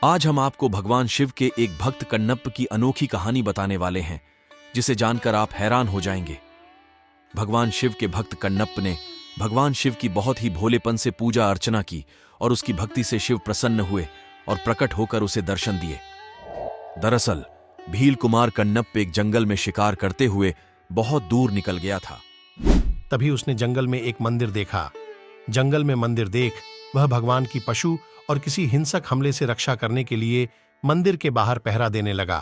आज हम आपको भगवान शिव के एक भक्त कण्णप की अनोखी कहानी बताने वाले हैं, जिसे जानकर आप हैरान हो जाएंगे। भगवान शिव के भक्त कण्णप ने भगवान शिव की बहुत ही भोलेपन से पूजा अर्चना की और उसकी भक्ति से शिव प्रसन्न हुए और प्रकट होकर उसे दर्शन दिए। दरअसल भील कुमार कण्णप एक जंगल में शिकार करते हुए बहुत दूर निकल गया था। तभी उसने जंगल में एक मंदिर देखा। जंगल में मंदिर देख वह भगवान की पशु और किसी हिंसक हमले से रक्षा करने के लिए मंदिर के बाहर पहरा देने लगा।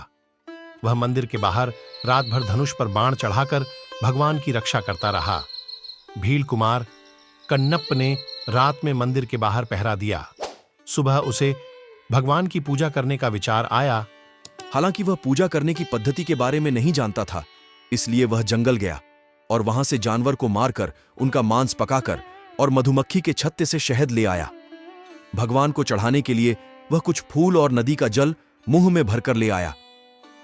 वह मंदिर के बाहर रात भर धनुष पर बाण चढ़ाकर भगवान की रक्षा करता रहा। भील कुमार कण्णप ने रात में मंदिर के बाहर पहरा दिया। सुबह उसे भगवान की पूजा करने का विचार आया। हालांकि वह पूजा करने की पद्धति के बारे में नहीं जानता था, इसलिए वह जंगल गया और वहां से जानवर को मारकर उनका मांस पकाकर और मधुमक्खी के छत्ते से शहद ले आया। भगवान को चढ़ाने के लिए वह कुछ फूल और नदी का जल मुंह में भरकर ले आया।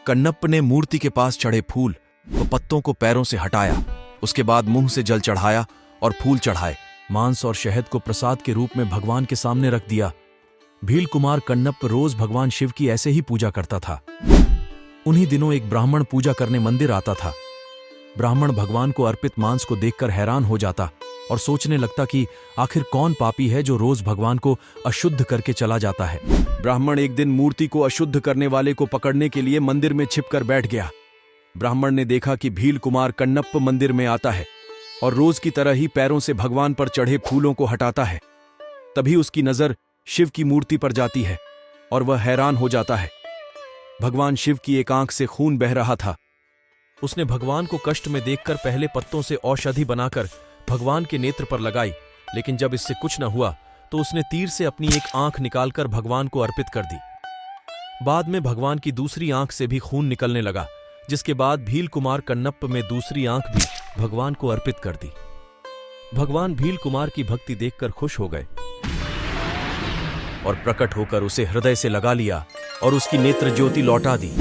कण्णप ने मूर्ति के पास चढ़े फूल व पत्तों को पैरों से हटाया। उसके बाद मुंह से जल चढ़ाया और फूल चढ़ाए। मांस और शहद को प्रसाद के रूप में भगवान के सामने रख दिया। भील कुमार कण्णप रोज भगवान शिव की ऐसे ही पूजा करता था। उन्हीं दिनों एक ब्राह्मण पूजा करने मंदिर आता था। ब्राह्मण भगवान को अर्पित मांस को देखकर हैरान हो जाता और सोचने लगता कि आखिर कौन पापी है जो रोज भगवान को अशुद्ध करके चला जाता है। ब्राह्मण एक दिन मूर्ति को अशुद्ध करने वाले को पकड़ने के लिए मंदिर में छिपकर बैठ गया। ब्राह्मण ने देखा कि भील कुमार कण्णप मंदिर में आता है और रोज की तरह ही पैरों से भगवान पर चढ़े फूलों को हटाता है। तभी उसकी नजर शिव की मूर्ति पर जाती है और वह हैरान हो जाता है। भगवान शिव की एक आंख से खून बह रहा था। उसने भगवान को कष्ट में देखकर पहले पत्तों से औषधि बनाकर भगवान के नेत्र पर लगाई, लेकिन जब इससे कुछ न हुआ तो उसने तीर से अपनी एक आंख निकालकर भगवान को अर्पित कर दी। बाद में भगवान की दूसरी आंख से भी खून निकलने लगा, जिसके बाद भील कुमार कण्णप में दूसरी आंख भी भगवान को अर्पित कर दी। भगवान भील कुमार की भक्ति देखकर खुश हो गए और प्रकट होकर उसे हृदय से लगा लिया और उसकी नेत्र ज्योति लौटा दी।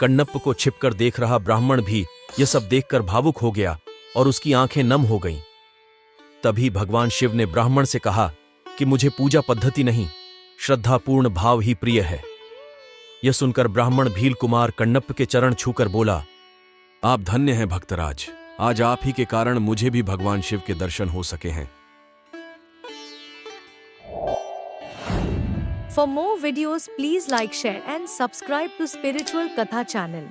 कण्णप को छिपकर देख रहा ब्राह्मण भी यह सब देखकर भावुक हो गया और उसकी आंखें नम हो गईं। तभी भगवान शिव ने ब्राह्मण से कहा कि मुझे पूजा पद्धति नहीं, श्रद्धापूर्ण भाव ही प्रिय है। यह सुनकर ब्राह्मण भील कुमार कण्णप के चरण छूकर बोला, आप धन्य हैं भक्तराज, आज आप ही के कारण मुझे भी भगवान शिव के दर्शन हो सके हैं। For more videos, please like, share and subscribe to Spiritual Katha channel.